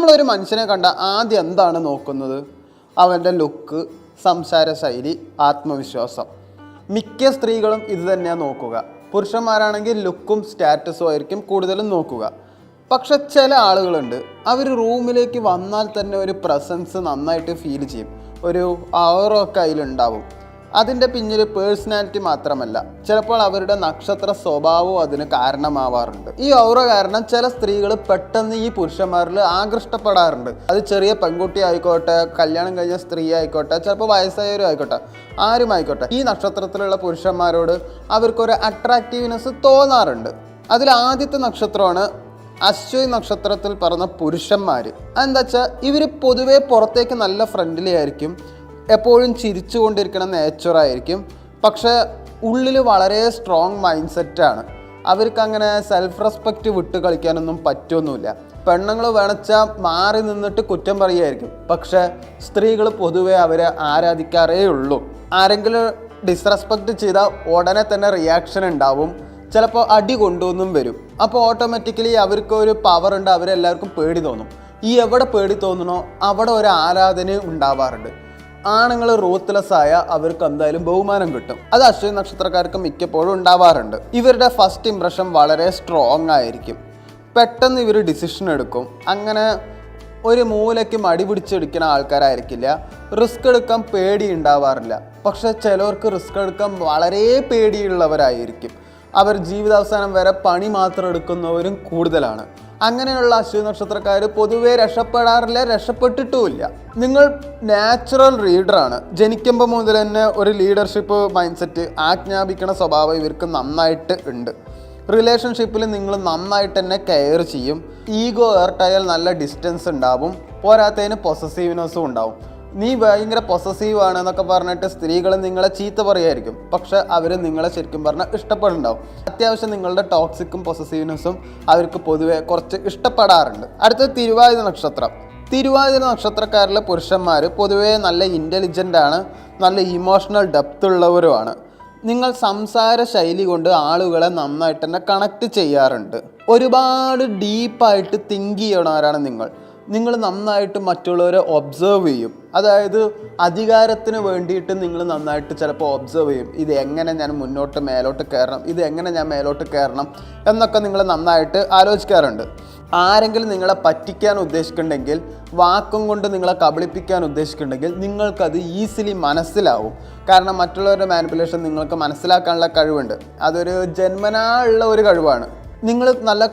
നമ്മളൊരു മനുഷ്യനെ കണ്ട ആദ്യം എന്താണ് നോക്കുന്നത്? അവൻ്റെ ലുക്ക്, സംസാര ശൈലി, ആത്മവിശ്വാസം. മിക്ക സ്ത്രീകളും ഇത് തന്നെയാണ് നോക്കുക. പുരുഷന്മാരാണെങ്കിൽ ലുക്കും സ്റ്റാറ്റസും ആയിരിക്കും കൂടുതലും നോക്കുക. പക്ഷെ ചില ആളുകളുണ്ട്, അവർ റൂമിലേക്ക് വന്നാൽ തന്നെ ഒരു പ്രസൻസ് നന്നായിട്ട് ഫീൽ ചെയ്യും, ഒരു അവറൊക്കെ അതിലുണ്ടാവും. അതിൻ്റെ പിന്നിൽ പേഴ്സണാലിറ്റി മാത്രമല്ല, ചിലപ്പോൾ അവരുടെ നക്ഷത്ര സ്വഭാവവും അതിന് കാരണമാവാറുണ്ട്. ഈ ഔറ കാരണം ചില സ്ത്രീകൾ പെട്ടെന്ന് ഈ പുരുഷന്മാരിൽ ആകൃഷ്ടപ്പെടാറുണ്ട്. അത് ചെറിയ പെൺകുട്ടി ആയിക്കോട്ടെ, കല്യാണം കഴിഞ്ഞ സ്ത്രീ ആയിക്കോട്ടെ, ചിലപ്പോൾ വയസ്സായവരും ആയിക്കോട്ടെ, ആരും ആയിക്കോട്ടെ, ഈ നക്ഷത്രത്തിലുള്ള പുരുഷന്മാരോട് അവർക്കൊരു അട്രാക്റ്റീവ്നെസ് തോന്നാറുണ്ട്. അതിൽ ആദ്യത്തെ നക്ഷത്രമാണ് അശ്വതി നക്ഷത്രത്തിൽ പറഞ്ഞ പുരുഷന്മാർ. എന്താ വെച്ചാൽ ഇവർ പൊതുവേ പുറത്തേക്ക് നല്ല ഫ്രണ്ട്ലി ആയിരിക്കും, എപ്പോഴും ചിരിച്ചു കൊണ്ടിരിക്കുന്ന നേച്ചറായിരിക്കും. പക്ഷേ ഉള്ളിൽ വളരെ സ്ട്രോങ് മൈൻഡ് സെറ്റാണ്. അവർക്ക് അങ്ങനെ സെൽഫ് റെസ്പെക്റ്റ് വിട്ട് കളിക്കാനൊന്നും പറ്റുമൊന്നുമില്ല. പെണ്ണുങ്ങൾ വേണച്ചാൽ മാറി നിന്നിട്ട് കുറ്റം പറയുമായിരിക്കും. പക്ഷേ സ്ത്രീകൾ പൊതുവെ അവരെ ആരാധിക്കാറേ ഉള്ളൂ. ആരെങ്കിലും ഡിസ്റെസ്പെക്റ്റ് ചെയ്താൽ ഉടനെ തന്നെ റിയാക്ഷൻ ഉണ്ടാവും, ചിലപ്പോൾ അടി കൊണ്ടുവന്നും വരും. അപ്പോൾ ഓട്ടോമാറ്റിക്കലി അവർക്ക് ഒരു പവർ ഉണ്ട്, അവരെല്ലാവർക്കും പേടി തോന്നും. ഈ എവിടെ പേടി തോന്നണോ അവിടെ ഒരു ആരാധന ഉണ്ടാവാറുണ്ട്. ആണുങ്ങൾ റൂത്ത്ലെസ് ആയ അവർക്ക് എന്തായാലും ബഹുമാനം കിട്ടും. അത് അശ്വതി നക്ഷത്രക്കാർക്ക് മിക്കപ്പോഴും ഉണ്ടാവാറുണ്ട്. ഇവരുടെ ഫസ്റ്റ് ഇംപ്രഷൻ വളരെ സ്ട്രോങ് ആയിരിക്കും. പെട്ടെന്ന് ഇവർ ഡിസിഷൻ എടുക്കും. അങ്ങനെ ഒരു മൂലയ്ക്ക് മടി പിടിച്ചെടുക്കുന്ന ആൾക്കാരായിരിക്കില്ല. റിസ്ക് എടുക്കാൻ പേടി ഉണ്ടാവാറില്ല. പക്ഷെ ചിലവർക്ക് റിസ്ക് എടുക്കാൻ വളരെ പേടിയുള്ളവരായിരിക്കും. അവർ ജീവിതാവസാനം വരെ പണി മാത്രം എടുക്കുന്നവരും കൂടുതലാണ്. അങ്ങനെയുള്ള അശ്വതി നക്ഷത്രക്കാർ പൊതുവേ രക്ഷപ്പെടാറില്ല, രക്ഷപ്പെട്ടിട്ടുമില്ല. നിങ്ങൾ നാച്ചുറൽ റീഡറാണ്. ജനിക്കുമ്പോൾ മുതൽ തന്നെ ഒരു ലീഡർഷിപ്പ് മൈൻഡ് സെറ്റ്, ആജ്ഞാപിക്കണ സ്വഭാവം ഇവർക്ക് നന്നായിട്ട് ഉണ്ട്. റിലേഷൻഷിപ്പിൽ നിങ്ങൾ നന്നായിട്ട് തന്നെ കെയർ ചെയ്യും. ഈഗോ ഹേർട്ടായാൽ നല്ല ഡിസ്റ്റൻസ് ഉണ്ടാവും. പോരാത്തതിന് പൊസസീവ്നെസ്സും ഉണ്ടാവും. നീ ഭയങ്കര പൊസസീവ് ആണ് എന്നൊക്കെ പറഞ്ഞിട്ട് സ്ത്രീകൾ നിങ്ങളെ ചീത്ത പറയായിരിക്കും. പക്ഷെ അവർ നിങ്ങളെ ശരിക്കും പറഞ്ഞാൽ ഇഷ്ടപ്പെടുന്നുണ്ടാവും. അത്യാവശ്യം നിങ്ങളുടെ ടോക്സിക്കും പൊസസീവ്നെസ്സും അവർക്ക് പൊതുവെ കുറച്ച് ഇഷ്ടപ്പെടാറുണ്ട്. അടുത്ത തിരുവാതിര നക്ഷത്രം. തിരുവാതിര നക്ഷത്രക്കാരിലെ പുരുഷന്മാർ പൊതുവേ നല്ല ഇൻ്റലിജൻ്റ് ആണ്, നല്ല ഇമോഷണൽ ഡെപ്ത് ഉള്ളവരുമാണ്. നിങ്ങൾ സംസാര ശൈലി കൊണ്ട് ആളുകളെ നന്നായിട്ട് തന്നെ കണക്ട് ചെയ്യാറുണ്ട്. ഒരുപാട് ഡീപ്പായിട്ട് തിങ്ക് ചെയ്യണവരാണ് നിങ്ങൾ നന്നായിട്ട് മറ്റുള്ളവരെ ഒബ്സർവ് ചെയ്യും. അതായത് അധികാരത്തിന് വേണ്ടിയിട്ട് നിങ്ങൾ നന്നായിട്ട് ചിലപ്പോൾ ഒബ്സർവ് ചെയ്യും. ഇത് എങ്ങനെ ഞാൻ മുന്നോട്ട് മേലോട്ട് കയറണം, ഇത് എങ്ങനെ ഞാൻ മേലോട്ട് കയറണം എന്നൊക്കെ നിങ്ങൾ നന്നായിട്ട് ആലോചിക്കാറുണ്ട്. ആരെങ്കിലും നിങ്ങളെ പറ്റിക്കാൻ ഉദ്ദേശിക്കുന്നുണ്ടെങ്കിൽ, വാക്കും കൊണ്ട് നിങ്ങളെ കബളിപ്പിക്കാൻ ഉദ്ദേശിക്കുന്നുണ്ടെങ്കിൽ നിങ്ങൾക്കത് ഈസിലി മനസ്സിലാവും. കാരണം മറ്റുള്ളവരുടെ മാനിപ്പുലേഷൻ നിങ്ങൾക്ക് മനസ്സിലാക്കാനുള്ള കഴിവുണ്ട്. അതൊരു ജന്മനാ ഉള്ള ഒരു കഴിവാണ്. നിങ്ങൾ നല്ല